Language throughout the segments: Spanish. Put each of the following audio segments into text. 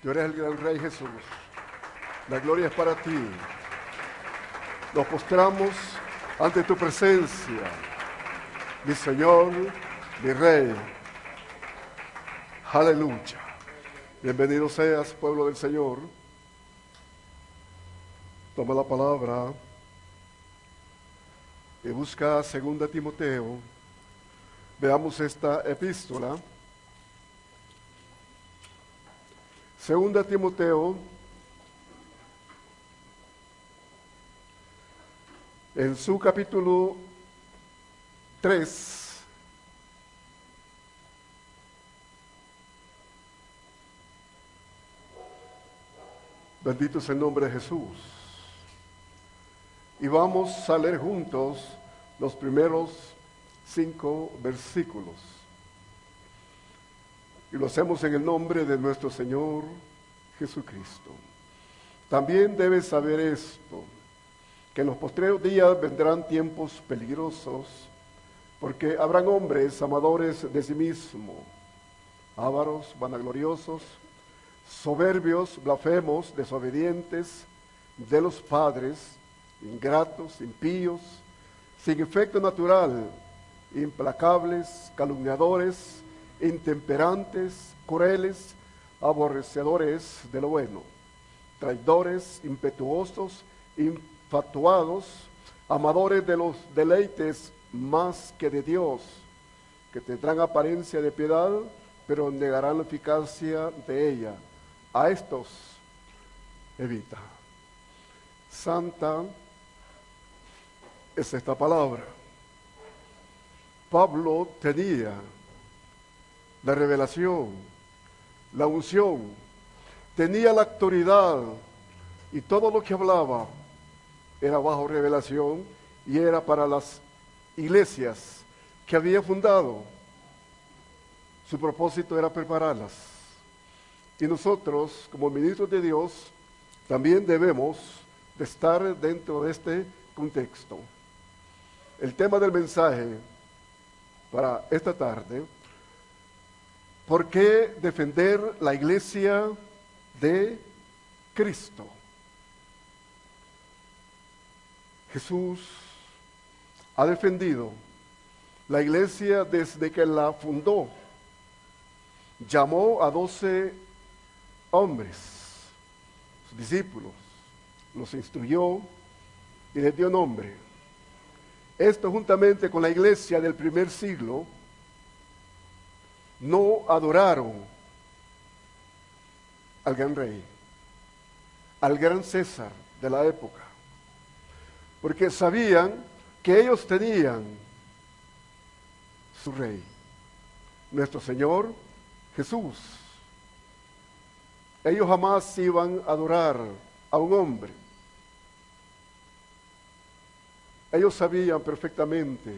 Tú eres el gran Rey Jesús. La gloria es para ti. Nos postramos ante tu presencia, mi Señor, mi Rey. Aleluya. Bienvenido seas, pueblo del Señor. Toma la palabra y busca 2 Timoteo. Veamos esta epístola. 2 Timoteo, en su capítulo 3, bendito es el nombre de Jesús. Y vamos a leer juntos los primeros 5 versículos. Y lo hacemos en el nombre de nuestro Señor Jesucristo. También debes saber esto, que en los postreros días vendrán tiempos peligrosos, porque habrán hombres amadores de sí mismos, ávaros, vanagloriosos, soberbios, blasfemos, desobedientes de los padres, ingratos, impíos, sin efecto natural, implacables, calumniadores, intemperantes, crueles, aborrecedores de lo bueno, traidores, impetuosos, infatuados, amadores de los deleites más que de Dios, que tendrán apariencia de piedad, pero negarán la eficacia de ella. A estos evita. Santa es esta palabra. Pablo tenía la revelación, la unción, tenía la autoridad y todo lo que hablaba era bajo revelación y era para las iglesias que había fundado. Su propósito era prepararlas. Y nosotros, como ministros de Dios, también debemos de estar dentro de este contexto. El tema del mensaje para esta tarde: ¿por qué defender la iglesia de Cristo? Jesús ha defendido la iglesia desde que la fundó. Llamó a 12 hombres, sus discípulos, los instruyó y les dio nombre. Esto, juntamente con la iglesia del primer siglo, no adoraron al gran rey, al gran César de la época, porque sabían que ellos tenían su rey, nuestro Señor Jesús. Ellos jamás iban a adorar a un hombre. Ellos sabían perfectamente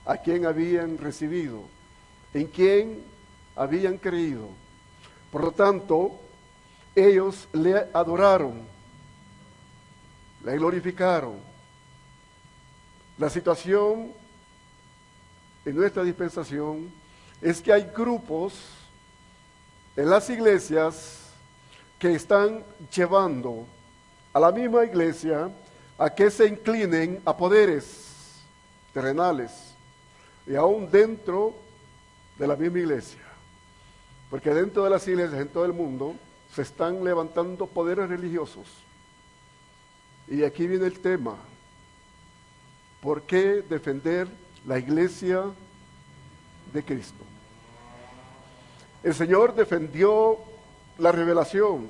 a quién habían recibido, en quién habían creído. Por lo tanto, ellos le adoraron, le glorificaron. La situación en nuestra dispensación es que hay grupos en las iglesias que están llevando a la misma iglesia a que se inclinen a poderes terrenales y aún dentro de la misma iglesia, porque dentro de las iglesias en todo el mundo se están levantando poderes religiosos. Y aquí viene el tema: ¿por qué defender la iglesia de Cristo? El Señor defendió la revelación,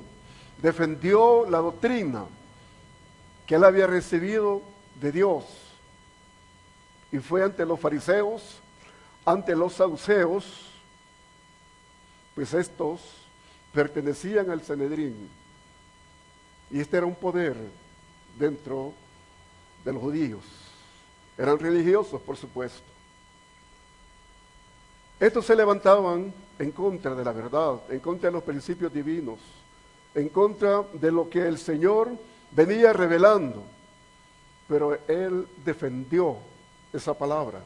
defendió la doctrina que él había recibido de Dios, y fue ante los fariseos, ante los saduceos, pues estos pertenecían al Sanedrín, y este era un poder dentro de los judíos. Eran religiosos, por supuesto. Estos se levantaban en contra de la verdad, en contra de los principios divinos, en contra de lo que el Señor venía revelando, pero él defendió esa palabra.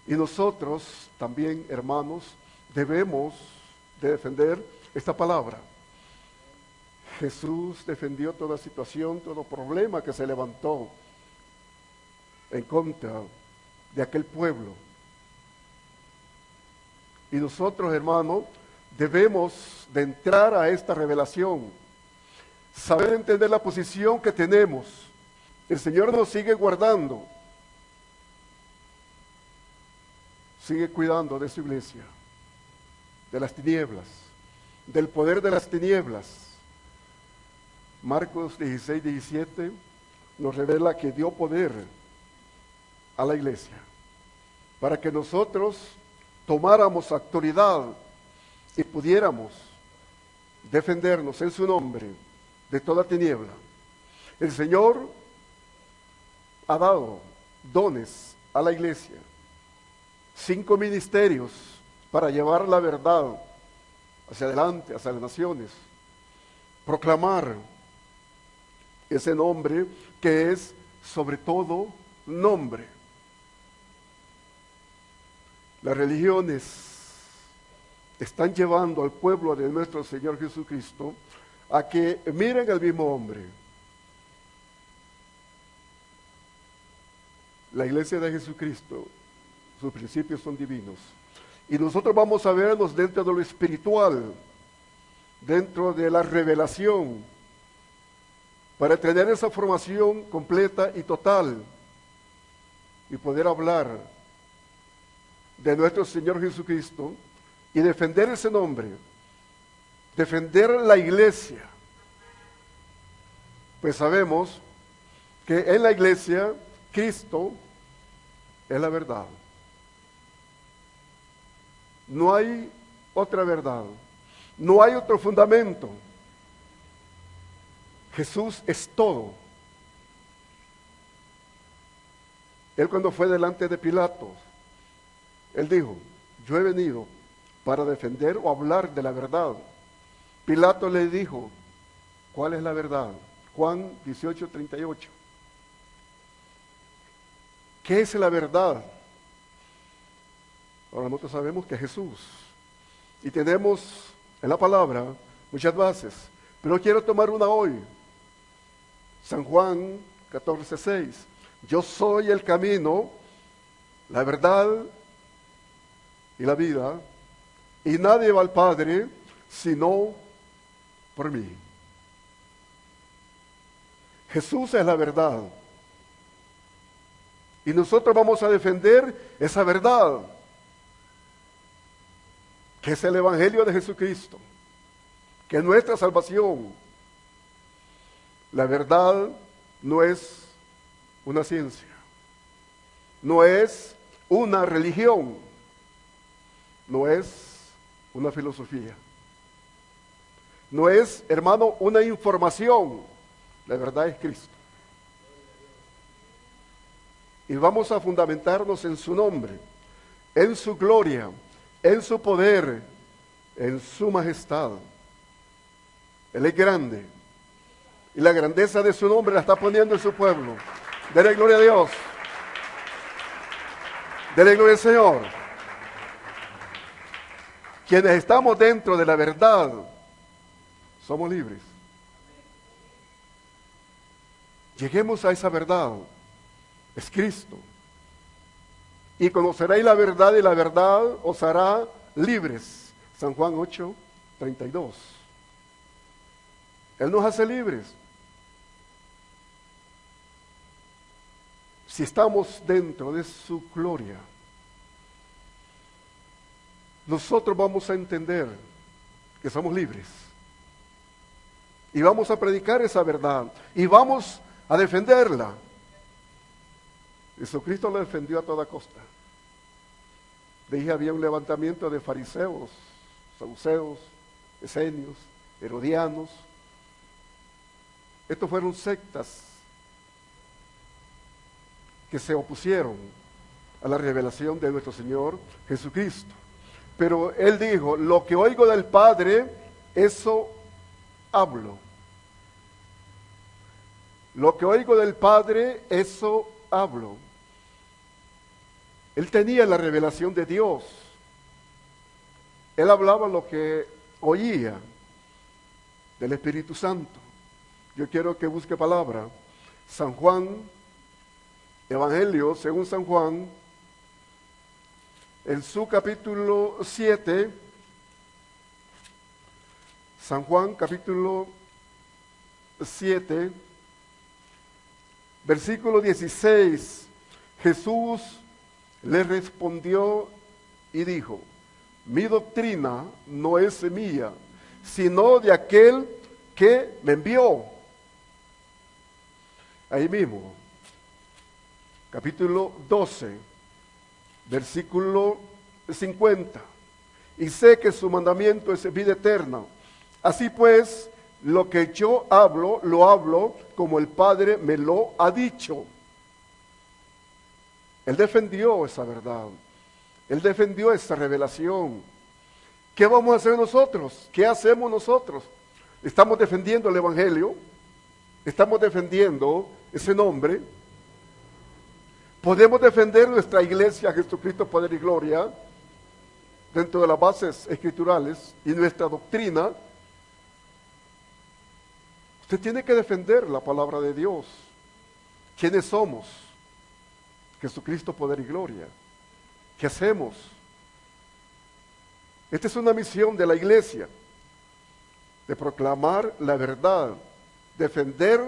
Y nosotros también, hermanos, debemos de defender esta palabra. Jesús defendió toda situación, todo problema que se levantó en contra de aquel pueblo. Y nosotros, hermanos, debemos de entrar a esta revelación, saber entender la posición que tenemos. El Señor nos sigue guardando, sigue cuidando de su iglesia, de las tinieblas, del poder de las tinieblas. Marcos 16, 17 nos revela que dio poder a la iglesia para que nosotros tomáramos autoridad y pudiéramos defendernos en su nombre de toda tiniebla. El Señor ha dado dones a la iglesia, 5 ministerios para llevar la verdad hacia adelante, hacia las naciones, proclamar ese nombre que es sobre todo nombre. Las religiones están llevando al pueblo de nuestro Señor Jesucristo a que miren al mismo hombre. La iglesia de Jesucristo, sus principios son divinos. Y nosotros vamos a vernos dentro de lo espiritual, dentro de la revelación, para tener esa formación completa y total y poder hablar de nuestro Señor Jesucristo y defender ese nombre, defender la iglesia. Pues sabemos que en la iglesia Cristo es la verdad. No hay otra verdad, no hay otro fundamento. Jesús es todo. Él cuando fue delante de Pilato, él dijo, yo he venido para defender o hablar de la verdad. Pilato le dijo, ¿cuál es la verdad? Juan 18, 38. ¿Qué es la verdad? Ahora nosotros sabemos que es Jesús. Y tenemos en la palabra muchas bases. Pero quiero tomar una hoy. San Juan 14, 6. Yo soy el camino, la verdad y la vida, y nadie va al Padre sino por mí. Jesús es la verdad. Y nosotros vamos a defender esa verdad, que es el Evangelio de Jesucristo, que es nuestra salvación. La verdad no es una ciencia, no es una religión, no es una filosofía, no es, hermano, una información. La verdad es Cristo. Y vamos a fundamentarnos en su nombre, en su gloria, en su poder, en su majestad. Él es grande. Y la grandeza de su nombre la está poniendo en su pueblo. Dele gloria a Dios. Dele gloria al Señor. Quienes estamos dentro de la verdad, somos libres. Lleguemos a esa verdad. Es Cristo. Y conoceréis la verdad y la verdad os hará libres. San Juan 8, 32. Él nos hace libres. Si estamos dentro de su gloria, nosotros vamos a entender que somos libres. Y vamos a predicar esa verdad. Y vamos a defenderla. Jesucristo lo defendió a toda costa. Dije, había un levantamiento de fariseos, saduceos, esenios, herodianos. Estos fueron sectas que se opusieron a la revelación de nuestro Señor Jesucristo. Pero Él dijo, lo que oigo del Padre, eso hablo. Lo que oigo del Padre, eso hablo. Él tenía la revelación de Dios. Él hablaba lo que oía del Espíritu Santo. Yo quiero que busque palabra. San Juan, Evangelio según San Juan, en su capítulo 7, San Juan capítulo 7, versículo 16, Jesús le respondió y dijo: mi doctrina no es mía, sino de aquel que me envió. Ahí mismo, capítulo 12, versículo 50. Y sé que su mandamiento es vida eterna. Así pues, lo que yo hablo, lo hablo como el Padre me lo ha dicho. Él defendió esa verdad. Él defendió esa revelación. ¿Qué vamos a hacer nosotros? ¿Qué hacemos nosotros? ¿Estamos defendiendo el Evangelio? ¿Estamos defendiendo ese nombre? ¿Podemos defender nuestra iglesia, Jesucristo, Poder y Gloria, dentro de las bases escriturales y nuestra doctrina? Usted tiene que defender la palabra de Dios. ¿Quiénes somos? Jesucristo, Poder y Gloria. ¿Qué hacemos? Esta es una misión de la iglesia, de proclamar la verdad, defender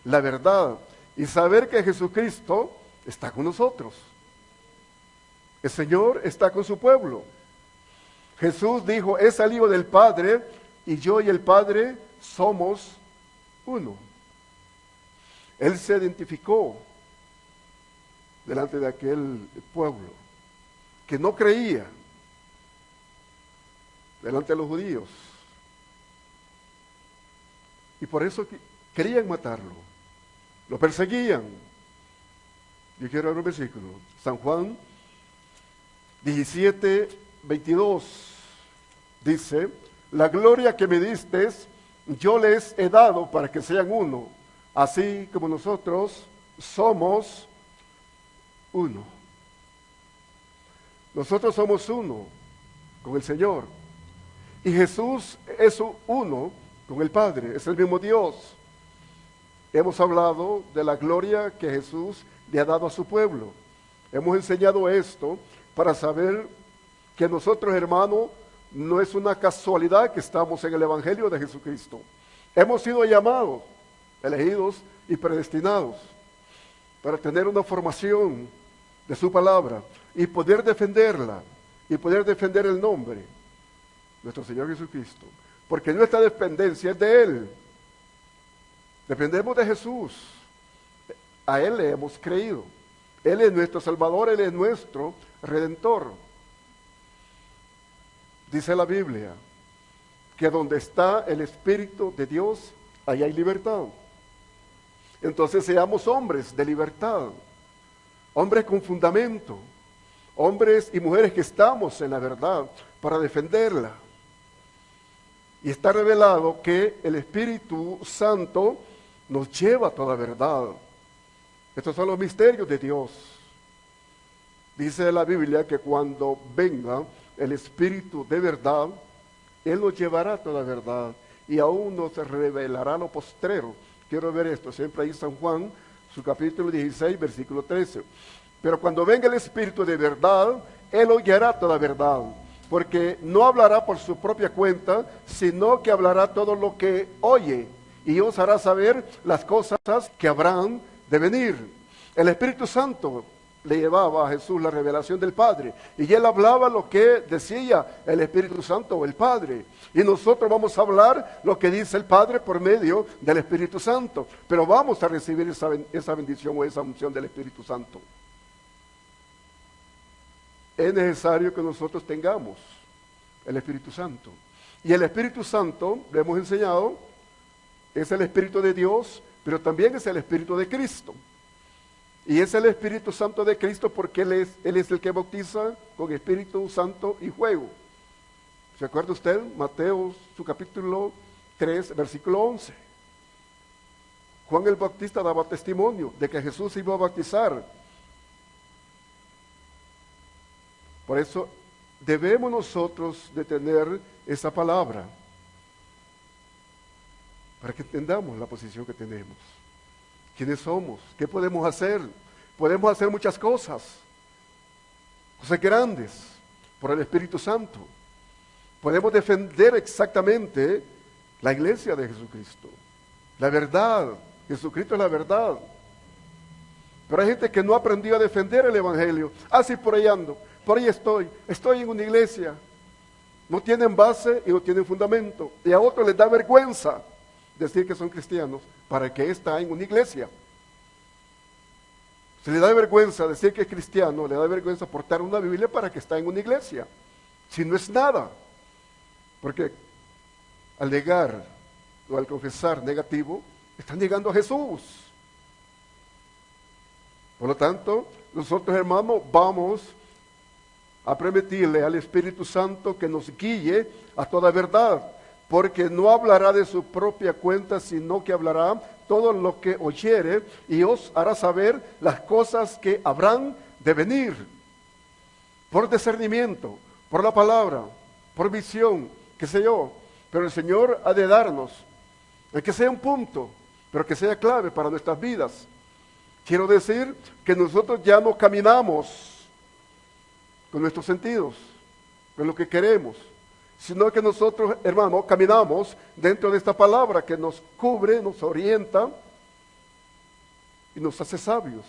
la verdad y saber que Jesucristo está con nosotros. El Señor está con su pueblo. Jesús dijo: he salido del Padre y yo y el Padre somos uno. Él se identificó delante de aquel pueblo que no creía, delante de los judíos, y por eso querían matarlo, lo perseguían. Yo quiero ver un versículo, San Juan 17, 22, dice: la gloria que me distes, yo les he dado para que sean uno, así como nosotros somos uno. Nosotros somos uno con el Señor. Y Jesús es uno con el Padre, es el mismo Dios. Hemos hablado de la gloria que Jesús le ha dado a su pueblo. Hemos enseñado esto para saber que nosotros, hermanos, no es una casualidad que estamos en el Evangelio de Jesucristo. Hemos sido llamados, elegidos y predestinados para tener una formación de su palabra y poder defenderla y poder defender el nombre nuestro Señor Jesucristo, porque nuestra dependencia es de Él. Dependemos de Jesús. A Él le hemos creído. Él es nuestro Salvador, Él es nuestro Redentor. Dice la Biblia que donde está el Espíritu de Dios, ahí hay libertad. Entonces seamos hombres de libertad, hombres con fundamento, hombres y mujeres que estamos en la verdad para defenderla. Y está revelado que el Espíritu Santo nos lleva a toda verdad. Estos son los misterios de Dios. Dice la Biblia que cuando venga el Espíritu de verdad, Él nos llevará a toda verdad y aún nos revelará lo postrero. Quiero ver esto, siempre ahí San Juan, su capítulo 16, versículo 13. Pero cuando venga el Espíritu de verdad, Él nos guiará a toda verdad, porque no hablará por su propia cuenta, sino que hablará todo lo que oye, y os hará saber las cosas que habrán de venir. El Espíritu Santo le llevaba a Jesús la revelación del Padre, y Él hablaba lo que decía el Espíritu Santo o el Padre, y nosotros vamos a hablar lo que dice el Padre por medio del Espíritu Santo, pero vamos a recibir esa bendición o esa unción del Espíritu Santo. Es necesario que nosotros tengamos el Espíritu Santo. Y el Espíritu Santo, le hemos enseñado, es el Espíritu de Dios, pero también es el Espíritu de Cristo. Y es el Espíritu Santo de Cristo porque Él es el que bautiza con Espíritu Santo y fuego. ¿Se acuerda usted? Mateo, su capítulo 3, versículo 11. Juan el Bautista daba testimonio de que Jesús se iba a bautizar. Por eso debemos nosotros de tener esa palabra para que entendamos la posición que tenemos, quiénes somos, qué podemos hacer. Podemos hacer muchas cosas grandes por el Espíritu Santo. Podemos defender exactamente la iglesia de Jesucristo, la verdad. Jesucristo es la verdad. Pero hay gente que no aprendió a defender el Evangelio. Sí, por ahí ando, por ahí estoy en una iglesia. No tienen base y no tienen fundamento. Y a otros les da vergüenza decir que son cristianos. ¿Para qué está en una iglesia? Se le da vergüenza decir que es cristiano, le da vergüenza portar una Biblia para que está en una iglesia. Si no es nada. Porque al negar o al confesar negativo, están negando a Jesús. Por lo tanto, nosotros, hermanos, vamos a permitirle al Espíritu Santo que nos guíe a toda verdad, porque no hablará de su propia cuenta, sino que hablará todo lo que oyere y os hará saber las cosas que habrán de venir, por discernimiento, por la palabra, por visión, qué sé yo. Pero el Señor ha de darnos, que sea un punto, pero que sea clave para nuestras vidas. Quiero decir que nosotros ya no caminamos con nuestros sentidos, con lo que queremos, sino que nosotros, hermanos, caminamos dentro de esta palabra que nos cubre, nos orienta y nos hace sabios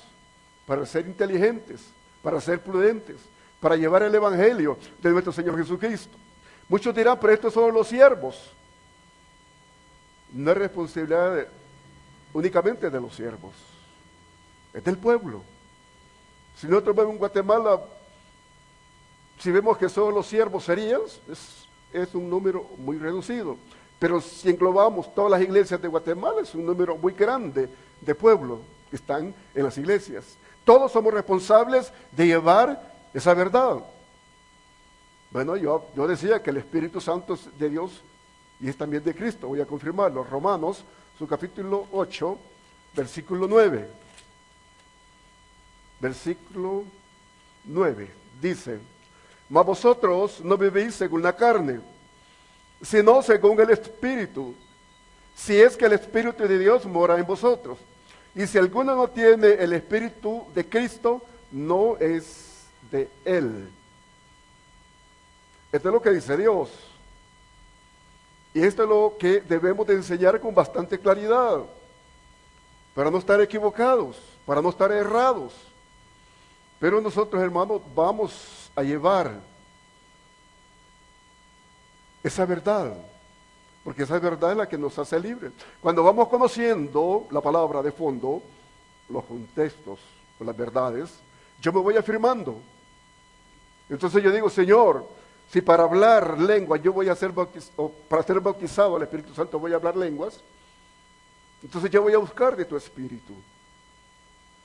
para ser inteligentes, para ser prudentes, para llevar el Evangelio de nuestro Señor Jesucristo. Muchos dirán, pero estos son los siervos. No es responsabilidad únicamente de los siervos, es del pueblo. Si nosotros vemos en Guatemala, si vemos que solo los siervos serían, es un número muy reducido. Pero si englobamos todas las iglesias de Guatemala, es un número muy grande de pueblos que están en las iglesias. Todos somos responsables de llevar esa verdad. Bueno, yo decía que el Espíritu Santo es de Dios y es también de Cristo. Voy a confirmarlo. Romanos, su capítulo 8, versículo 9. Versículo 9, dice: mas vosotros no vivís según la carne, sino según el Espíritu, si es que el Espíritu de Dios mora en vosotros. Y si alguno no tiene el Espíritu de Cristo, no es de Él. Esto es lo que dice Dios. Y esto es lo que debemos de enseñar con bastante claridad, para no estar equivocados, para no estar errados. Pero nosotros, hermanos, vamos a llevar esa verdad, porque esa verdad es la que nos hace libres. Cuando vamos conociendo la palabra de fondo, los contextos, las verdades, yo me voy afirmando. Entonces yo digo, Señor, si para hablar lengua yo voy a ser bautizado, para ser bautizado al Espíritu Santo voy a hablar lenguas, entonces yo voy a buscar de tu Espíritu.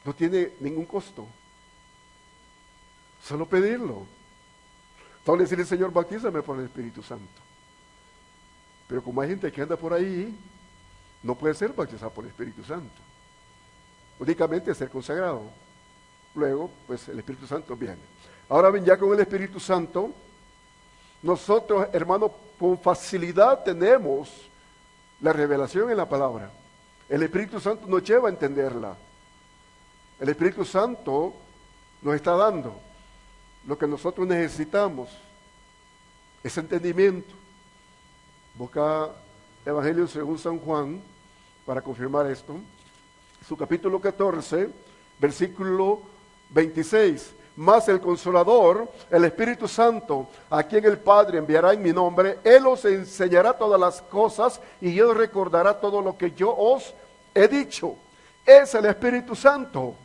No tiene ningún costo. Solo pedirlo. Solo decirle, Señor, bautízame por el Espíritu Santo. Pero como hay gente que anda por ahí, no puede ser bautizado por el Espíritu Santo. Únicamente ser consagrado. Luego, pues el Espíritu Santo viene. Ahora bien, ya con el Espíritu Santo, nosotros, hermanos, con facilidad tenemos la revelación en la palabra. El Espíritu Santo nos lleva a entenderla. El Espíritu Santo nos está dando lo que nosotros necesitamos, ese entendimiento. Busca Evangelio según San Juan para confirmar esto. Su capítulo 14, versículo 26. Mas el Consolador, el Espíritu Santo, a quien el Padre enviará en mi nombre, Él os enseñará todas las cosas y Él recordará todo lo que yo os he dicho. Es el Espíritu Santo.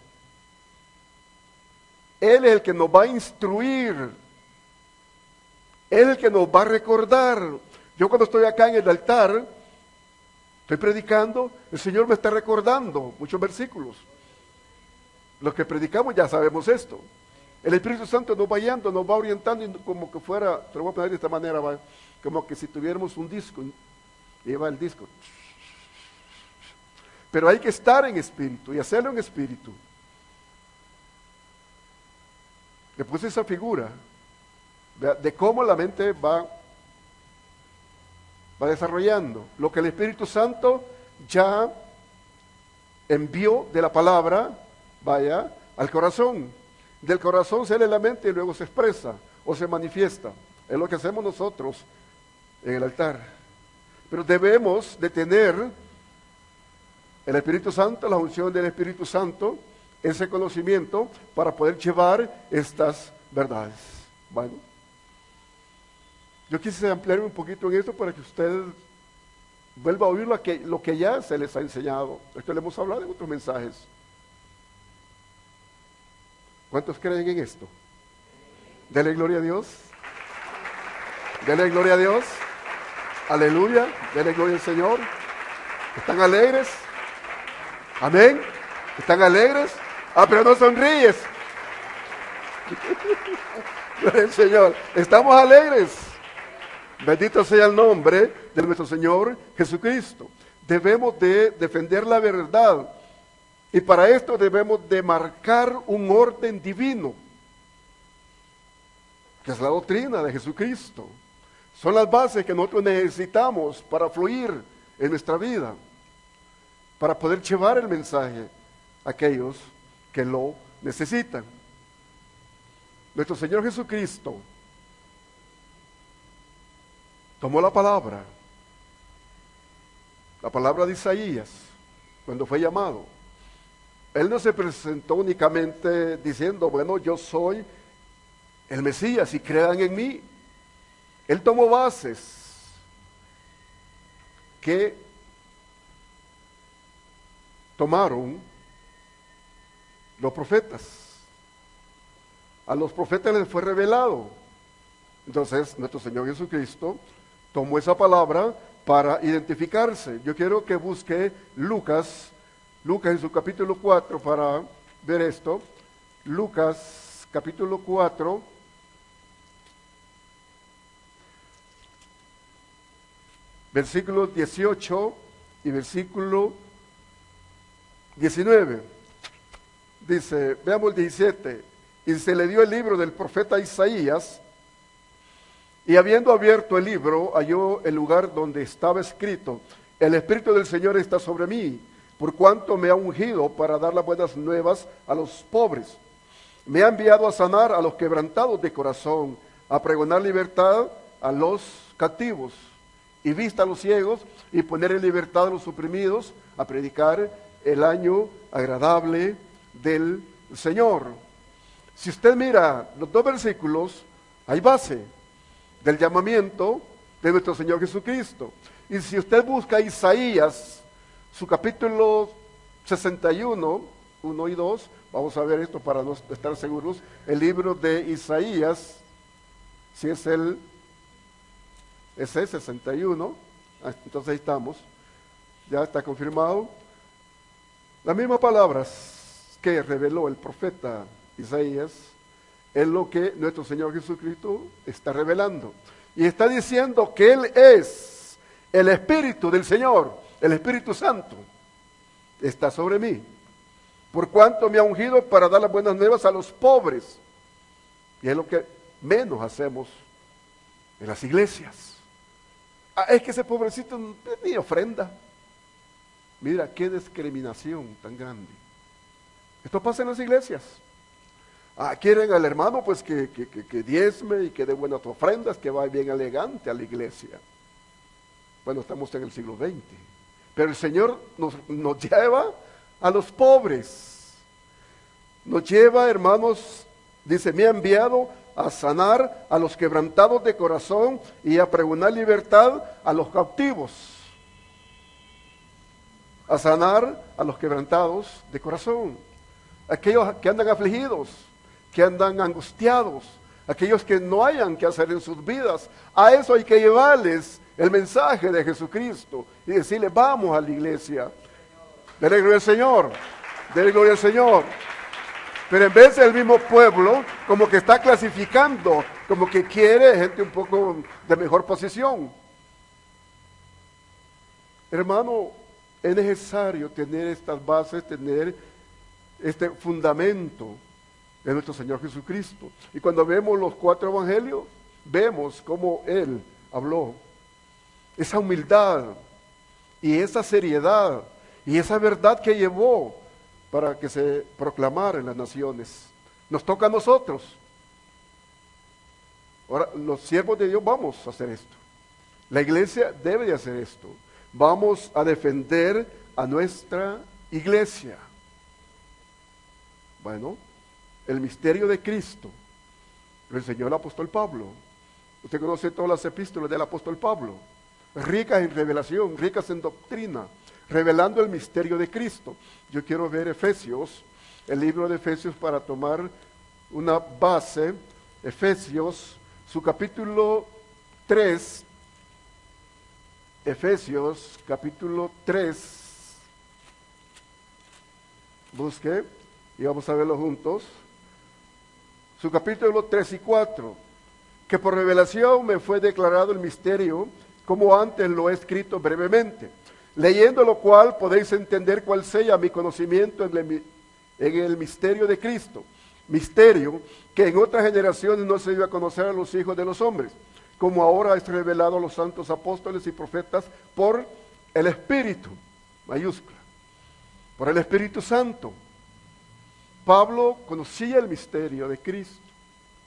Él es el que nos va a instruir. Él es el que nos va a recordar. Yo cuando estoy acá en el altar, estoy predicando, el Señor me está recordando muchos versículos. Los que predicamos ya sabemos esto. El Espíritu Santo nos va guiando, nos va orientando, y como que fuera, te lo voy a poner de esta manera, ¿va? Como que si tuviéramos un disco, lleva el disco. Pero hay que estar en espíritu y hacerlo en espíritu. Le puse esa figura ¿verdad?, de cómo la mente va desarrollando. Lo que el Espíritu Santo ya envió de la palabra, vaya, al corazón. Del corazón sale la mente y luego se expresa o se manifiesta. Es lo que hacemos nosotros en el altar. Pero debemos de tener el Espíritu Santo, la unción del Espíritu Santo, ese conocimiento para poder llevar estas verdades. Bueno, yo quise ampliarme un poquito en esto para que usted vuelva a oír lo que ya se les ha enseñado. Esto le hemos hablado en otros mensajes. ¿Cuántos creen en esto? Dele gloria a Dios. Dele gloria a Dios. Aleluya. Dele gloria al Señor. ¿Están alegres? Amén. ¿Están alegres? Ah, pero no sonríes. Gloria al Señor. Estamos alegres. Bendito sea el nombre de nuestro Señor Jesucristo. Debemos de defender la verdad. Y para esto debemos de marcar un orden divino, que es la doctrina de Jesucristo. Son las bases que nosotros necesitamos para fluir en nuestra vida, para poder llevar el mensaje a aquellos que lo necesitan. Nuestro Señor Jesucristo tomó la palabra de Isaías, cuando fue llamado. Él no se presentó únicamente diciendo, bueno, yo soy el Mesías y crean en mí. Él tomó bases que tomaron los profetas. A los profetas les fue revelado. Entonces, nuestro Señor Jesucristo tomó esa palabra para identificarse. Yo quiero que busque Lucas en su capítulo 4 para ver esto. Lucas capítulo 4. Versículo 18 y versículo 19. Dice, veamos el 17. Y se le dio el libro del profeta Isaías, y habiendo abierto el libro, halló el lugar donde estaba escrito, el Espíritu del Señor está sobre mí, por cuanto me ha ungido para dar las buenas nuevas a los pobres. Me ha enviado a sanar a los quebrantados de corazón, a pregonar libertad a los cautivos, y vista a los ciegos, y poner en libertad a los oprimidos, a predicar el año agradable del Señor. Si usted mira los dos versículos, hay base del llamamiento de nuestro Señor Jesucristo. Y si usted busca Isaías, su capítulo 61, 1 y 2, vamos a ver esto para no estar seguros, el libro de Isaías, si es ese 61, entonces ahí estamos, ya está confirmado. Las mismas palabras que reveló el profeta Isaías es lo que nuestro Señor Jesucristo está revelando. Y está diciendo que Él es el Espíritu del Señor, el Espíritu Santo, está sobre mí. Por cuanto me ha ungido para dar las buenas nuevas a los pobres. Y es lo que menos hacemos en las iglesias. Es que ese pobrecito ni ofrenda. Mira, qué discriminación tan grande. Esto pasa en las iglesias. Quieren al hermano pues que diezme y que dé buenas ofrendas, que va bien elegante a la iglesia. Bueno, estamos en el siglo XX. Pero el Señor nos lleva a los pobres. Nos lleva, hermanos, dice, me ha enviado a sanar a los quebrantados de corazón y a pregonar libertad a los cautivos. A sanar a los quebrantados de corazón. Aquellos que andan afligidos, que andan angustiados, aquellos que no hayan que hacer en sus vidas. A eso hay que llevarles el mensaje de Jesucristo y decirles, vamos a la iglesia. Dele gloria al Señor, dele gloria al Señor. Pero en vez del mismo pueblo, como que está clasificando, como que quiere gente un poco de mejor posición. Hermano, es necesario tener estas bases, tener este fundamento de nuestro Señor Jesucristo. Y cuando vemos los 4 evangelios, vemos cómo él habló. Esa humildad y esa seriedad y esa verdad que llevó para que se proclamara en las naciones. Nos toca a nosotros. Ahora, los siervos de Dios vamos a hacer esto. La iglesia debe de hacer esto. Vamos a defender a nuestra iglesia. Bueno, el misterio de Cristo lo enseñó el apóstol Pablo. Usted conoce todas las epístolas del apóstol Pablo, ricas en revelación, ricas en doctrina, revelando el misterio de Cristo. Yo quiero ver Efesios, el libro de Efesios, para tomar una base. Efesios, su capítulo 3, Efesios capítulo 3, busque y vamos a verlo juntos. Su capítulo 3 y 4, que por revelación me fue declarado el misterio, como antes lo he escrito brevemente, leyendo lo cual podéis entender cuál sea mi conocimiento en el misterio de Cristo, misterio que en otras generaciones no se dio a conocer a los hijos de los hombres, como ahora es revelado a los santos apóstoles y profetas por el Espíritu, mayúscula, por el Espíritu Santo. Pablo conocía el misterio de Cristo,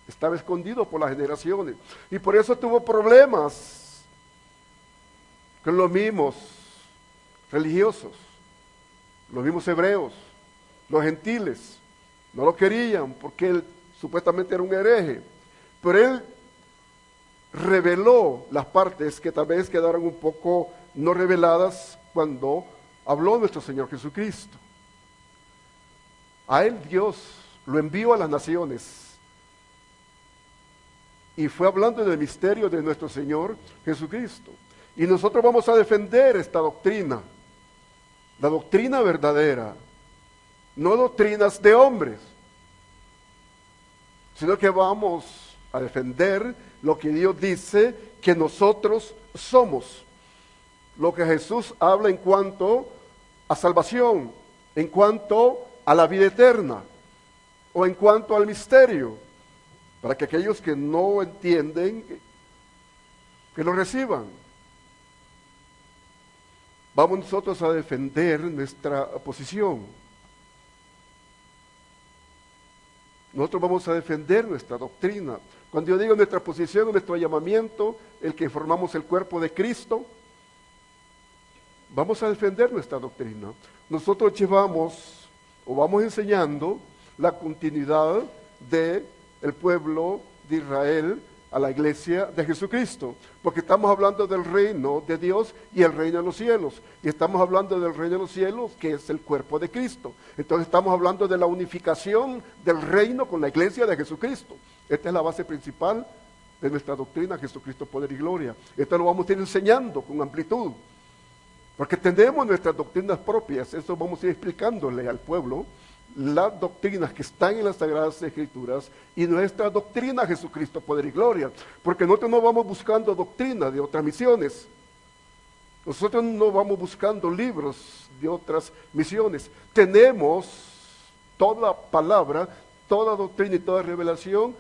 estaba escondido por las generaciones, y por eso tuvo problemas con los mismos religiosos, los mismos hebreos, los gentiles. No lo querían porque él supuestamente era un hereje, pero él reveló las partes que tal vez quedaron un poco no reveladas cuando habló nuestro Señor Jesucristo. A él Dios lo envió a las naciones y fue hablando del misterio de nuestro Señor Jesucristo. Y nosotros vamos a defender esta doctrina, la doctrina verdadera, no doctrinas de hombres, sino que vamos a defender lo que Dios dice que nosotros somos, lo que Jesús habla en cuanto a salvación, en cuanto a la vida eterna, o en cuanto al misterio, para que aquellos que no entienden, que lo reciban. Vamos nosotros a defender nuestra posición. Nosotros vamos a defender nuestra doctrina. Cuando yo digo nuestra posición, nuestro llamamiento, el que formamos el cuerpo de Cristo, vamos a defender nuestra doctrina. Nosotros llevamos o vamos enseñando la continuidad del pueblo de Israel a la iglesia de Jesucristo, porque estamos hablando del reino de Dios y el reino de los cielos, y estamos hablando del reino de los cielos, que es el cuerpo de Cristo. Entonces estamos hablando de la unificación del reino con la iglesia de Jesucristo. Esta es la base principal de nuestra doctrina, Jesucristo, poder y gloria. Esto lo vamos a ir enseñando con amplitud, porque tenemos nuestras doctrinas propias. Eso vamos a ir explicándole al pueblo las doctrinas que están en las Sagradas Escrituras y nuestra doctrina, Jesucristo, poder y gloria, porque nosotros no vamos buscando doctrina de otras misiones, nosotros no vamos buscando libros de otras misiones. Tenemos toda palabra, toda doctrina y toda revelación,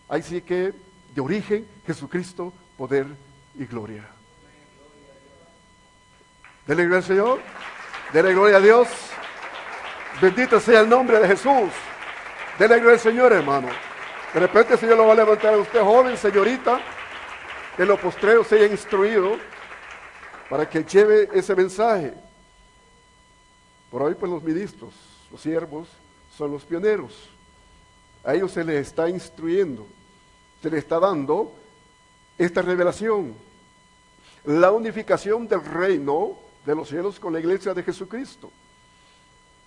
así que de origen, Jesucristo, poder y gloria. Dele gloria al Señor, dele gloria a Dios. Bendito sea el nombre de Jesús. Dele gloria al Señor, hermano. De repente el Señor lo va a levantar a usted, joven, señorita, que en lo postrero se haya instruido para que lleve ese mensaje. Por hoy, pues los ministros, los siervos, son los pioneros. A ellos se les está instruyendo, se les está dando esta revelación. La unificación del reino de los cielos con la iglesia de Jesucristo.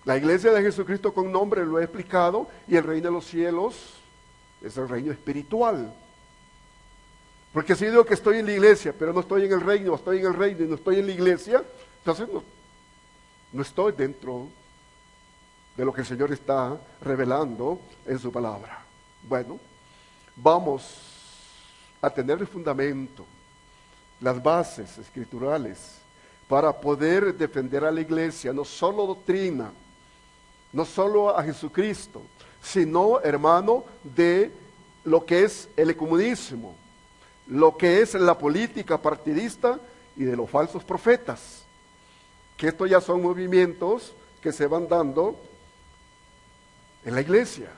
La iglesia de Jesucristo con nombre lo he explicado, y el reino de los cielos es el reino espiritual. Porque si digo que estoy en la iglesia, pero no estoy en el reino, estoy en el reino y no estoy en la iglesia, entonces no estoy dentro de lo que el Señor está revelando en su palabra. Bueno, vamos a tener el fundamento, las bases escriturales, para poder defender a la iglesia, no solo doctrina, no solo a Jesucristo, sino, hermano, de lo que es el ecumenismo, lo que es la política partidista y de los falsos profetas, que estos ya son movimientos que se van dando en la iglesia.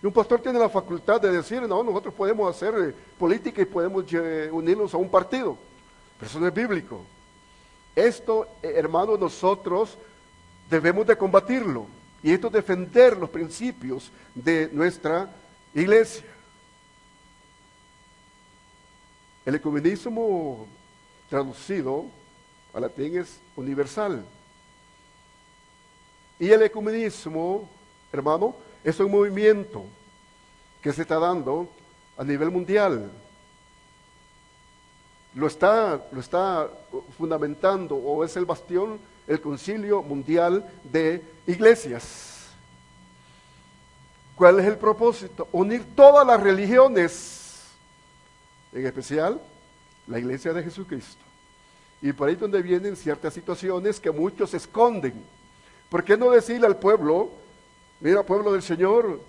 Y un pastor tiene la facultad de decir, no, nosotros podemos hacer política y podemos unirnos a un partido, pero eso no es bíblico. Esto, hermanos, nosotros debemos de combatirlo, y esto es defender los principios de nuestra iglesia. El ecumenismo traducido al latín es universal. Y el ecumenismo, hermano, es un movimiento que se está dando a nivel mundial. Lo está fundamentando, o es el bastión, el Concilio Mundial de Iglesias. ¿Cuál es el propósito? Unir todas las religiones, en especial la Iglesia de Jesucristo. Y por ahí es donde vienen ciertas situaciones que muchos esconden. ¿Por qué no decirle al pueblo, mira, pueblo del Señor,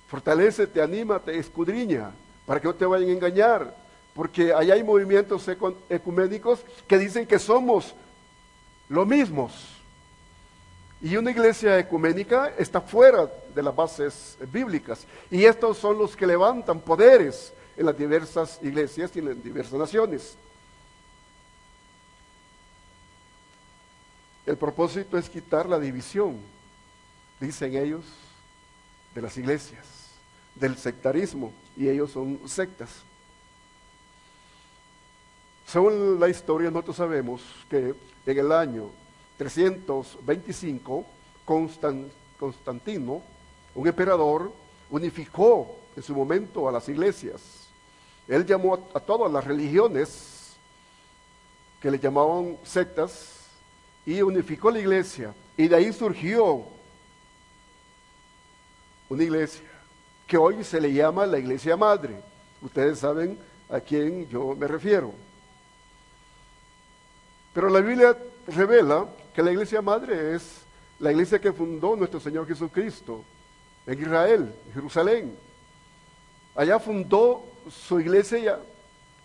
fortalécete, anímate, escudriña, para que no te vayan a engañar? Porque allá hay movimientos ecuménicos que dicen que somos lo mismos. Y una iglesia ecuménica está fuera de las bases bíblicas. Y estos son los que levantan poderes en las diversas iglesias y en las diversas naciones. El propósito es quitar la división, dicen ellos, de las iglesias, del sectarismo, y ellos son sectas. Según la historia, nosotros sabemos que en el año 325, Constantino, un emperador, unificó en su momento a las iglesias. Él llamó a todas las religiones, que le llamaban sectas, y unificó la iglesia. Y de ahí surgió una iglesia que hoy se le llama la Iglesia Madre. Ustedes saben a quién yo me refiero. Pero la Biblia revela que la Iglesia Madre es la iglesia que fundó nuestro Señor Jesucristo en Israel, en Jerusalén. Allá fundó su iglesia,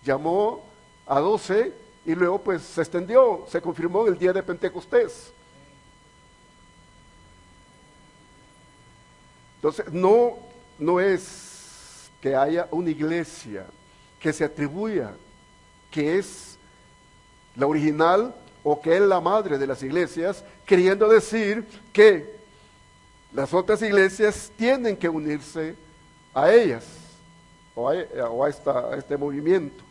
llamó a 12 y luego pues se extendió, se confirmó el día de Pentecostés. Entonces no es que haya una iglesia que se atribuya que es la original o que es la madre de las iglesias, queriendo decir que las otras iglesias tienen que unirse a ellas o a este movimiento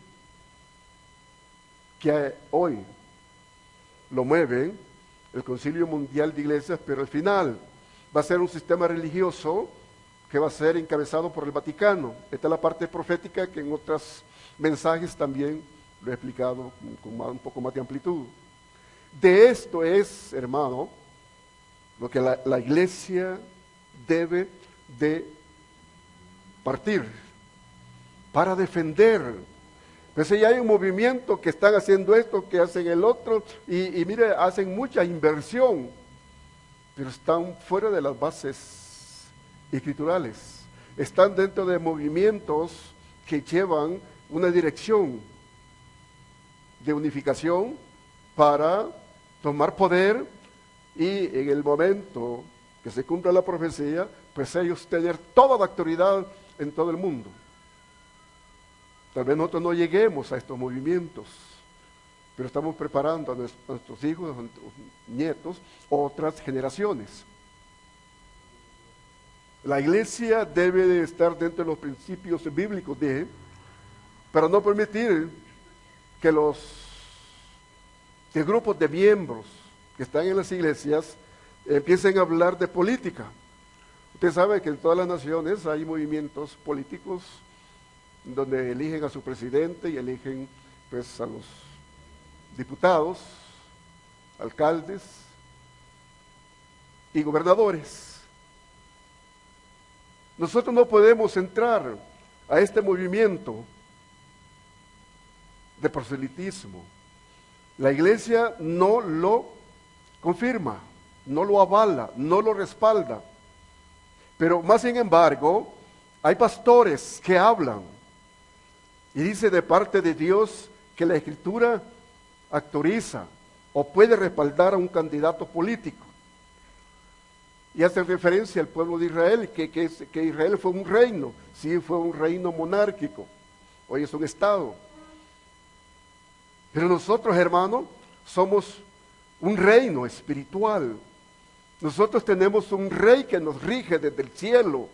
que hoy lo mueve el Concilio Mundial de Iglesias, pero al final va a ser un sistema religioso que va a ser encabezado por el Vaticano. Esta es la parte profética que en otros mensajes también lo he explicado con un poco más de amplitud. De esto es, hermano, lo que la iglesia debe de partir para defender. Pues ya hay un movimiento que están haciendo esto, que hacen el otro, y mire, hacen mucha inversión, pero están fuera de las bases escriturales. Están dentro de movimientos que llevan una dirección de unificación para tomar poder y en el momento que se cumpla la profecía, pues ellos tener toda la autoridad en todo el mundo. Tal vez nosotros no lleguemos a estos movimientos, pero estamos preparando a nuestros hijos, a nuestros nietos, otras generaciones. La iglesia debe de estar dentro de los principios bíblicos para no permitir que los grupos de miembros que están en las iglesias empiecen a hablar de política. Usted sabe que en todas las naciones hay movimientos políticos donde eligen a su presidente y eligen pues a los diputados, alcaldes y gobernadores. Nosotros no podemos entrar a este movimiento de proselitismo. La iglesia no lo confirma, no lo avala, no lo respalda. Pero más sin embargo, hay pastores que hablan Y dice de parte de Dios que la Escritura autoriza o puede respaldar a un candidato político. Y hace referencia al pueblo de Israel, que Israel fue un reino, sí fue un reino monárquico, hoy es un estado. Pero nosotros, hermanos, somos un reino espiritual. Nosotros tenemos un rey que nos rige desde el cielo,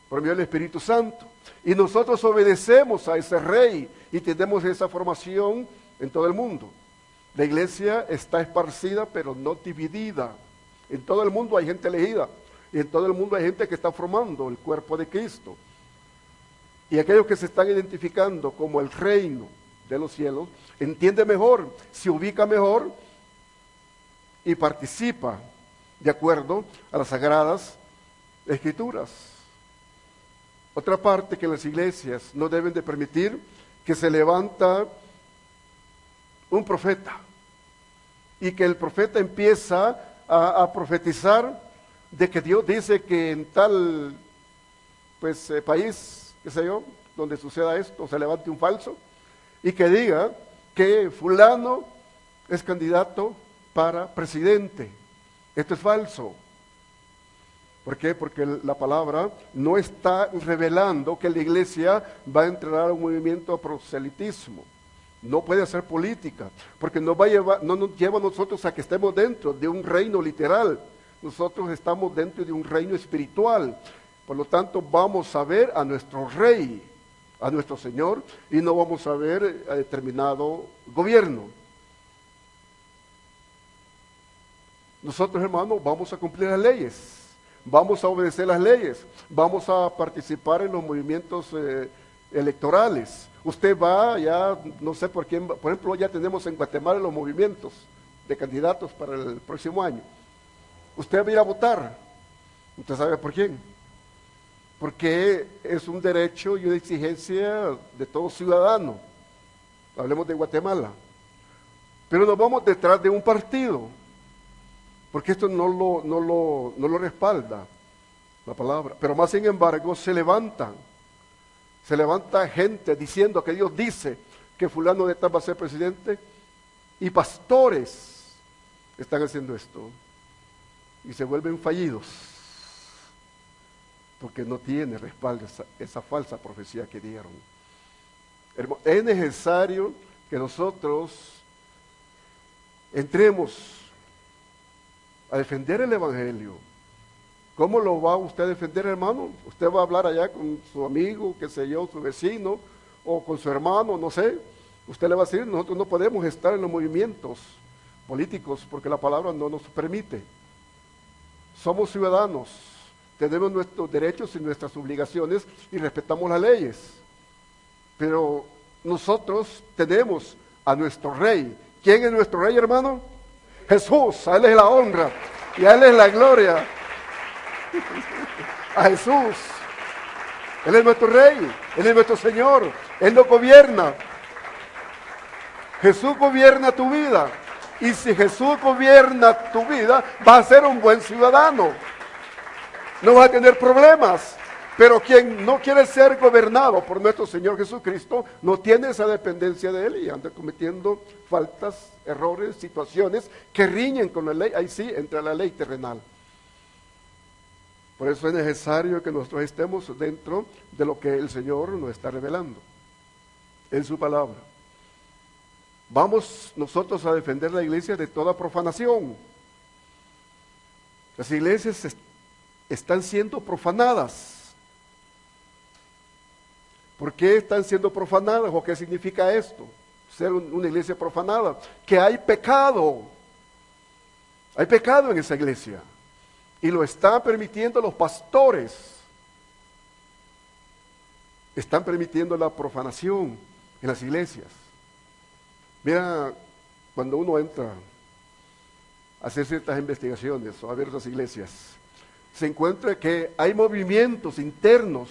por medio del Espíritu Santo. Y nosotros obedecemos a ese rey y tenemos esa formación en todo el mundo. La iglesia está esparcida, pero no dividida. En todo el mundo hay gente elegida. Y en todo el mundo hay gente que está formando el cuerpo de Cristo. Y aquellos que se están identificando como el reino de los cielos, entiende mejor, se ubica mejor y participa de acuerdo a las sagradas escrituras. Otra parte que las iglesias no deben de permitir que se levanta un profeta y que el profeta empieza a profetizar de que Dios dice que en tal país, qué sé yo, donde suceda esto, se levante un falso y que diga que fulano es candidato para presidente. Esto es falso. ¿Por qué? Porque la palabra no está revelando que la iglesia va a entrar a un movimiento de proselitismo. No puede hacer política, porque no nos lleva a nosotros a que estemos dentro de un reino literal. Nosotros estamos dentro de un reino espiritual. Por lo tanto, vamos a ver a nuestro rey, a nuestro Señor, y no vamos a ver a determinado gobierno. Nosotros, hermanos, vamos a cumplir las leyes. Vamos a obedecer las leyes, vamos a participar en los movimientos electorales. Usted va, ya no sé por quién, por ejemplo, ya tenemos en Guatemala los movimientos de candidatos para el próximo año. Usted va a ir a votar. ¿Usted sabe por quién? Porque es un derecho y una exigencia de todo ciudadano. Hablemos de Guatemala. Pero nos vamos detrás de un partido, porque esto no lo respalda la palabra. Pero más sin embargo se levanta gente diciendo que Dios dice que fulano de tal va a ser presidente, y pastores están haciendo esto y se vuelven fallidos porque no tiene respaldo esa falsa profecía que dieron. Es necesario que nosotros entremos a defender el Evangelio. ¿Cómo lo va usted a defender, hermano? Usted va a hablar allá con su amigo, qué sé yo, su vecino, o con su hermano, no sé. Usted le va a decir, nosotros no podemos estar en los movimientos políticos porque la palabra no nos permite. Somos ciudadanos, tenemos nuestros derechos y nuestras obligaciones y respetamos las leyes. Pero nosotros tenemos a nuestro rey. ¿Quién es nuestro rey, hermano? Jesús. A Él es la honra y a Él es la gloria. A Jesús. Él es nuestro rey, Él es nuestro Señor, Él nos gobierna. Jesús gobierna tu vida. Y si Jesús gobierna tu vida, vas a ser un buen ciudadano. No vas a tener problemas. Pero quien no quiere ser gobernado por nuestro Señor Jesucristo, no tiene esa dependencia de Él y anda cometiendo faltas, errores, situaciones que riñen con la ley. Ahí sí entra la ley terrenal. Por eso es necesario que nosotros estemos dentro de lo que el Señor nos está revelando en su palabra. Vamos nosotros a defender la iglesia de toda profanación. Las iglesias están siendo profanadas. ¿Por qué están siendo profanadas? ¿O qué significa esto? Ser una iglesia profanada. Que hay pecado. Hay pecado en esa iglesia. Y lo están permitiendo los pastores. Están permitiendo la profanación en las iglesias. Mira, cuando uno entra a hacer ciertas investigaciones o a ver las iglesias, se encuentra que hay movimientos internos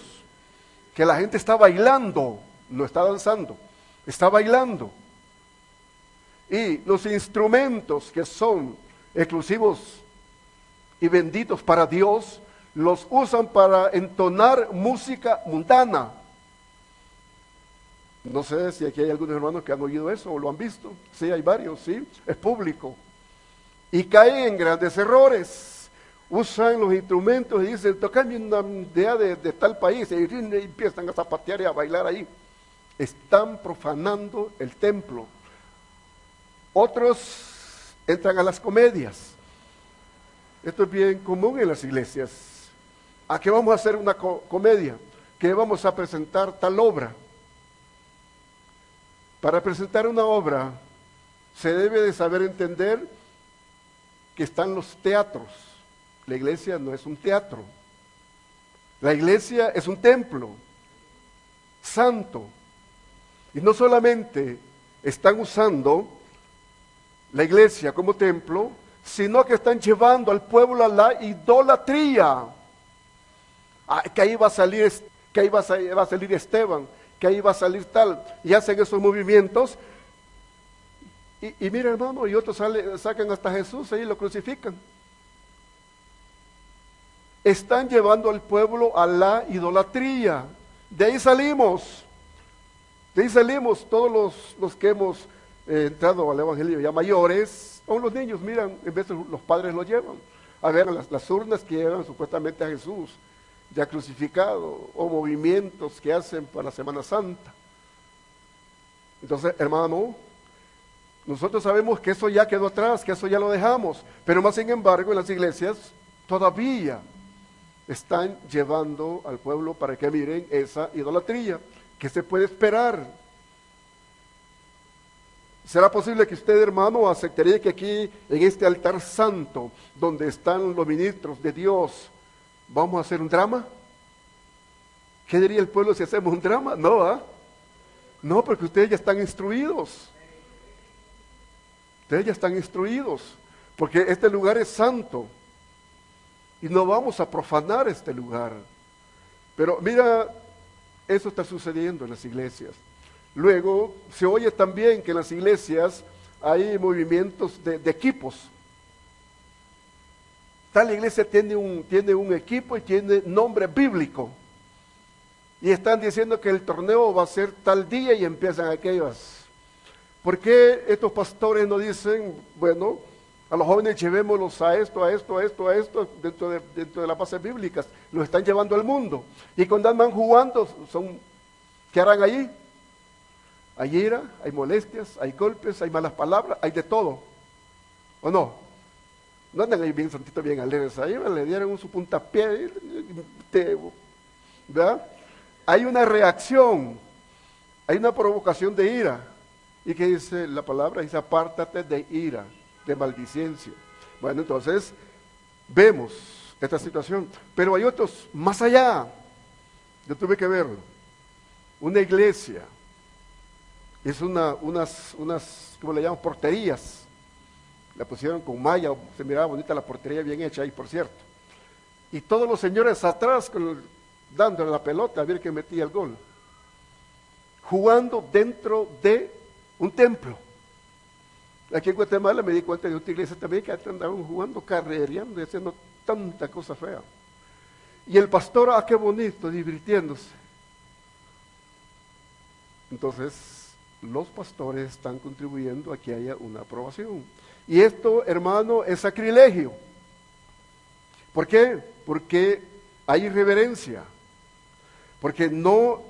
que la gente está bailando, no está danzando, está bailando. Y los instrumentos que son exclusivos y benditos para Dios, los usan para entonar música mundana. No sé si aquí hay algunos hermanos que han oído eso o lo han visto. Sí, hay varios, sí, es público. Y caen en grandes errores. Usan los instrumentos y dicen, tocame una idea de tal país, y empiezan a zapatear y a bailar ahí. Están profanando el templo. Otros entran a las comedias. Esto es bien común en las iglesias. ¿A qué vamos a hacer una comedia? ¿Qué vamos a presentar tal obra? Para presentar una obra se debe de saber entender que están los teatros. La iglesia no es un teatro. La iglesia es un templo santo. Y no solamente están usando la iglesia como templo, sino que están llevando al pueblo a la idolatría. Que ahí va a salir, que ahí va a salir Esteban, que ahí va a salir tal, y hacen esos movimientos, y mira hermano, y otros sacan hasta Jesús ahí y lo crucifican. Están llevando al pueblo a la idolatría. De ahí salimos todos los que hemos entrado al evangelio ya mayores, o los niños, miran, en vez de los padres lo llevan, a ver las urnas que llevan supuestamente a Jesús, ya crucificado, o movimientos que hacen para la Semana Santa. Entonces, hermano, nosotros sabemos que eso ya quedó atrás, que eso ya lo dejamos, pero más sin embargo en las iglesias todavía están llevando al pueblo para que miren esa idolatría. ¿Qué se puede esperar? ¿Será posible que usted, hermano, aceptaría que aquí, en este altar santo, donde están los ministros de Dios, vamos a hacer un drama? ¿Qué diría el pueblo si hacemos un drama? No, ¿ah? No, porque ustedes ya están instruidos. Ustedes ya están instruidos, porque este lugar es santo. Y no vamos a profanar este lugar. Pero mira, eso está sucediendo en las iglesias. Luego, se oye también que en las iglesias hay movimientos de equipos. Tal iglesia tiene un equipo y tiene nombre bíblico. Y están diciendo que el torneo va a ser tal día y empiezan aquellos. ¿Por qué estos pastores no dicen, bueno, a los jóvenes llevémoslos a esto, dentro de las bases bíblicas? Los están llevando al mundo. Y cuando andan jugando, ¿qué harán allí? Hay ira, hay molestias, hay golpes, hay malas palabras, hay de todo. ¿O no? No andan ahí bien santitos, bien alegres. Ahí le dieron su puntapié, ¿verdad? Hay una reacción, hay una provocación de ira. ¿Y qué dice la palabra? Dice, apártate de ira, de maldicencia. Bueno, entonces, vemos esta situación. Pero hay otros más allá. Yo tuve que verlo. Una iglesia. Es unas, ¿cómo le llaman? Porterías. La pusieron con malla, se miraba bonita la portería, bien hecha ahí, por cierto. Y todos los señores atrás, dándole la pelota a ver quién metía el gol. Jugando dentro de un templo. Aquí en Guatemala me di cuenta de otra iglesia también que andaban jugando, carrereando y haciendo tanta cosa fea. Y el pastor, qué bonito, divirtiéndose. Entonces, los pastores están contribuyendo a que haya una aprobación. Y esto, hermano, es sacrilegio. ¿Por qué? Porque hay irreverencia. Porque no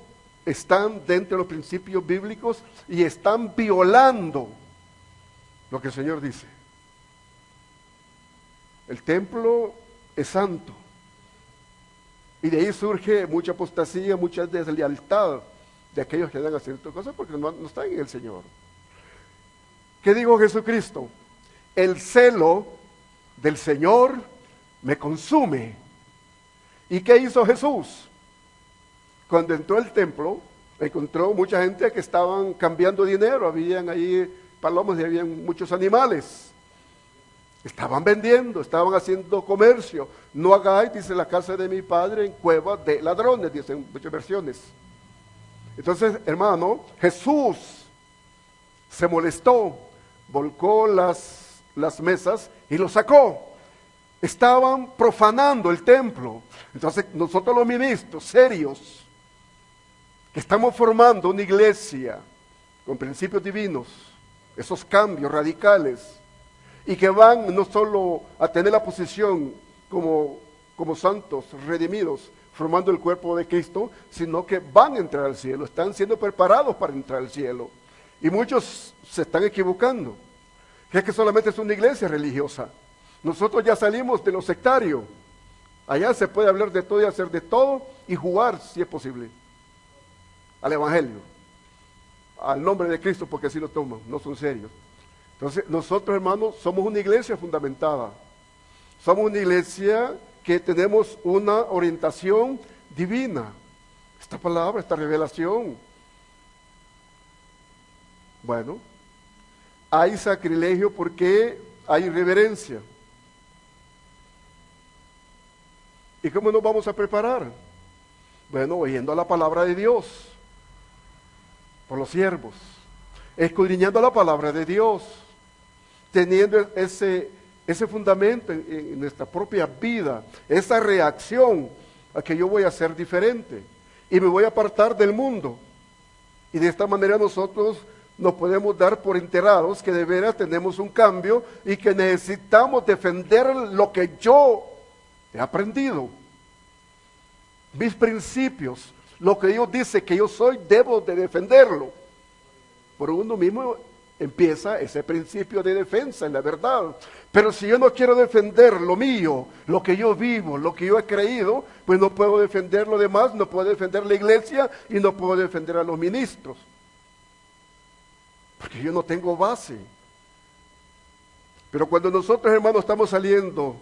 están dentro de los principios bíblicos y están violando lo que el Señor dice. El templo es santo. Y de ahí surge mucha apostasía, mucha deslealtad de aquellos que dan a ciertas cosas porque no están en el Señor. ¿Qué dijo Jesucristo? El celo del Señor me consume. ¿Y qué hizo Jesús? Cuando entró al templo, encontró mucha gente que estaban cambiando dinero, habían ahí palomas y habían muchos animales. Estaban vendiendo, estaban haciendo comercio. No hagáis, dice, la casa de mi padre en cueva de ladrones, dicen muchas versiones. Entonces, hermano, Jesús se molestó, volcó las mesas y los sacó. Estaban profanando el templo. Entonces, nosotros los ministros serios que estamos formando una iglesia con principios divinos, esos cambios radicales, y que van no solo a tener la posición como santos redimidos, formando el cuerpo de Cristo, sino que van a entrar al cielo, están siendo preparados para entrar al cielo. Y muchos se están equivocando, que es que solamente es una iglesia religiosa. Nosotros ya salimos de lo sectario. Allá se puede hablar de todo y hacer de todo y jugar, si es posible, al evangelio, al nombre de Cristo, porque así lo toman, no son serios. Entonces, nosotros, hermanos, somos una iglesia fundamentada. Somos una iglesia que tenemos una orientación divina. Esta palabra, esta revelación. Bueno, hay sacrilegio porque hay irreverencia. ¿Y cómo nos vamos a preparar? Bueno, oyendo la palabra de Dios, por los siervos, escudriñando la palabra de Dios, teniendo ese fundamento en nuestra propia vida, esa reacción a que yo voy a ser diferente y me voy a apartar del mundo. Y de esta manera nosotros nos podemos dar por enterados que de veras tenemos un cambio y que necesitamos defender lo que yo he aprendido, mis principios, lo que Dios dice que yo soy, debo de defenderlo. Por uno mismo empieza ese principio de defensa en la verdad. Pero si yo no quiero defender lo mío, lo que yo vivo, lo que yo he creído, pues no puedo defender lo demás, no puedo defender la iglesia y no puedo defender a los ministros. Porque yo no tengo base. Pero cuando nosotros, hermanos, estamos saliendo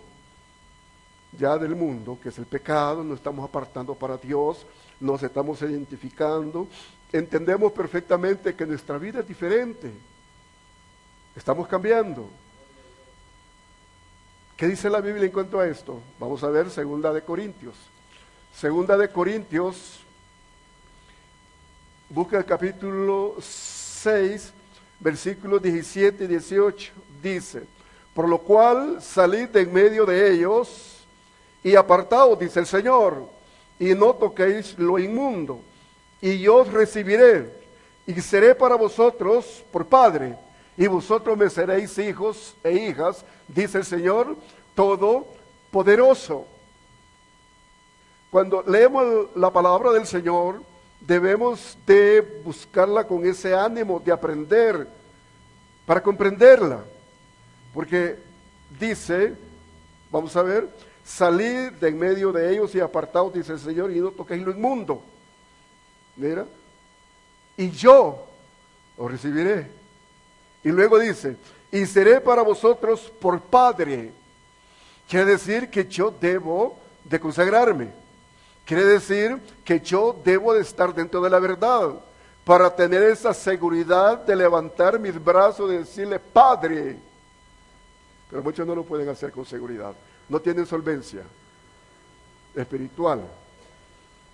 ya del mundo, que es el pecado, nos estamos apartando para Dios, nos estamos identificando, entendemos perfectamente que nuestra vida es diferente. Estamos cambiando. ¿Qué dice la Biblia en cuanto a esto? Vamos a ver Segunda de Corintios. Segunda de Corintios, busca el capítulo 6, versículos 17 y 18, dice: por lo cual salid de en medio de ellos y apartaos, dice el Señor, y no toquéis lo inmundo, y yo os recibiré, y seré para vosotros por Padre, y vosotros me seréis hijos e hijas, dice el Señor Todopoderoso. Cuando leemos la palabra del Señor, debemos de buscarla con ese ánimo de aprender, para comprenderla, porque dice, vamos a ver, salid de en medio de ellos y apartaos, dice el Señor, y no toquéis lo inmundo. Mira, y yo os recibiré. Y luego dice, y seré para vosotros por Padre. Quiere decir que yo debo de consagrarme. Quiere decir que yo debo de estar dentro de la verdad para tener esa seguridad de levantar mis brazos y decirle Padre. Pero muchos no lo pueden hacer con seguridad. No tienen solvencia espiritual.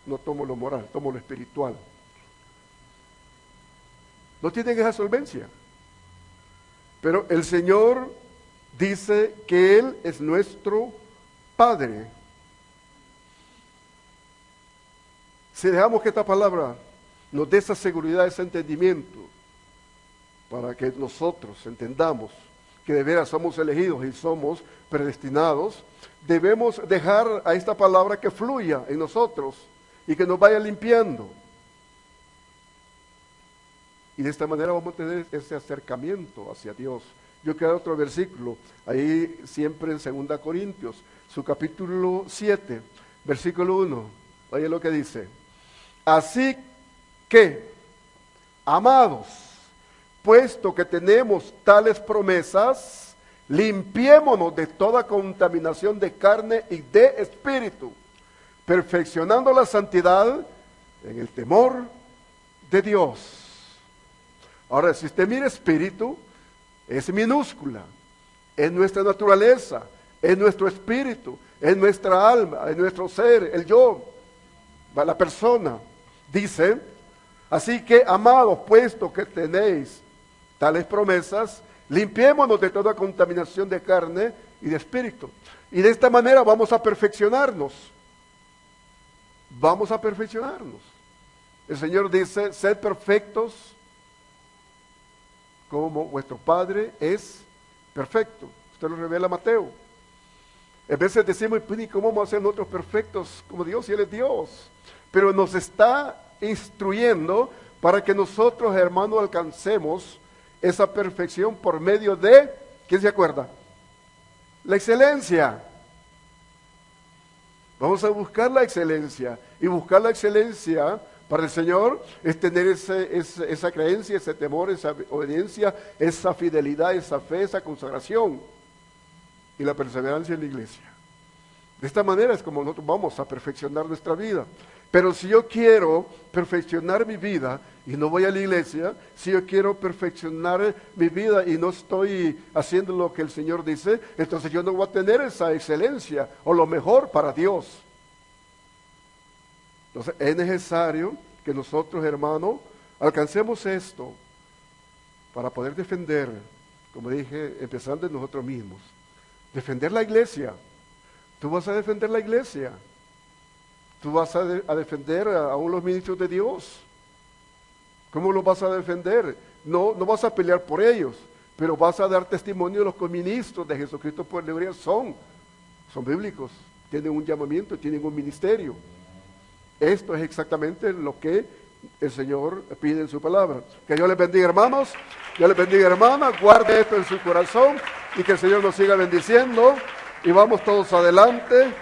No tomo lo moral, tomo lo espiritual. No tienen esa solvencia. Pero el Señor dice que Él es nuestro Padre. Si dejamos que esta palabra nos dé esa seguridad, ese entendimiento, para que nosotros entendamos que de veras somos elegidos y somos predestinados, debemos dejar a esta palabra que fluya en nosotros y que nos vaya limpiando. Y de esta manera vamos a tener ese acercamiento hacia Dios. Yo quiero otro versículo, ahí siempre en 2 Corintios, su capítulo 7, versículo 1. Oye lo que dice. Así que, amados, puesto que tenemos tales promesas, limpiémonos de toda contaminación de carne y de espíritu, perfeccionando la santidad en el temor de Dios. Ahora, si usted mira espíritu, es minúscula, es nuestra naturaleza, es nuestro espíritu, es nuestra alma, es nuestro ser, el yo, la persona. Dice, así que, amados, puesto que tenéis tales promesas, limpiémonos de toda contaminación de carne y de espíritu. Y de esta manera vamos a perfeccionarnos. Vamos a perfeccionarnos. El Señor dice, sed perfectos como vuestro Padre es perfecto. Usted lo revela a Mateo. A veces decimos, ¿y cómo vamos a ser nosotros perfectos como Dios? Y Él es Dios. Pero nos está instruyendo para que nosotros, hermanos, alcancemos esa perfección por medio de, ¿quién se acuerda? La excelencia. Vamos a buscar la excelencia. Y buscar la excelencia para el Señor es tener esa creencia, ese temor, esa obediencia, esa fidelidad, esa fe, esa consagración y la perseverancia en la iglesia. De esta manera es como nosotros vamos a perfeccionar nuestra vida. Pero si yo quiero perfeccionar mi vida y no voy a la iglesia, si yo quiero perfeccionar mi vida y no estoy haciendo lo que el Señor dice, entonces yo no voy a tener esa excelencia o lo mejor para Dios. Entonces es necesario que nosotros, hermanos, alcancemos esto para poder defender, como dije, empezando en nosotros mismos. Defender la iglesia. Tú vas a defender la iglesia. Tú vas a defender aún los ministros de Dios. ¿Cómo los vas a defender? No vas a pelear por ellos, pero vas a dar testimonio de los que ministros de Jesucristo por la son bíblicos, tienen un llamamiento, tienen un ministerio. Esto es exactamente lo que el Señor pide en su palabra. Que Dios les bendiga, hermanos. Dios les bendiga, hermanas. Guarde esto en su corazón y que el Señor nos siga bendiciendo. Y vamos todos adelante.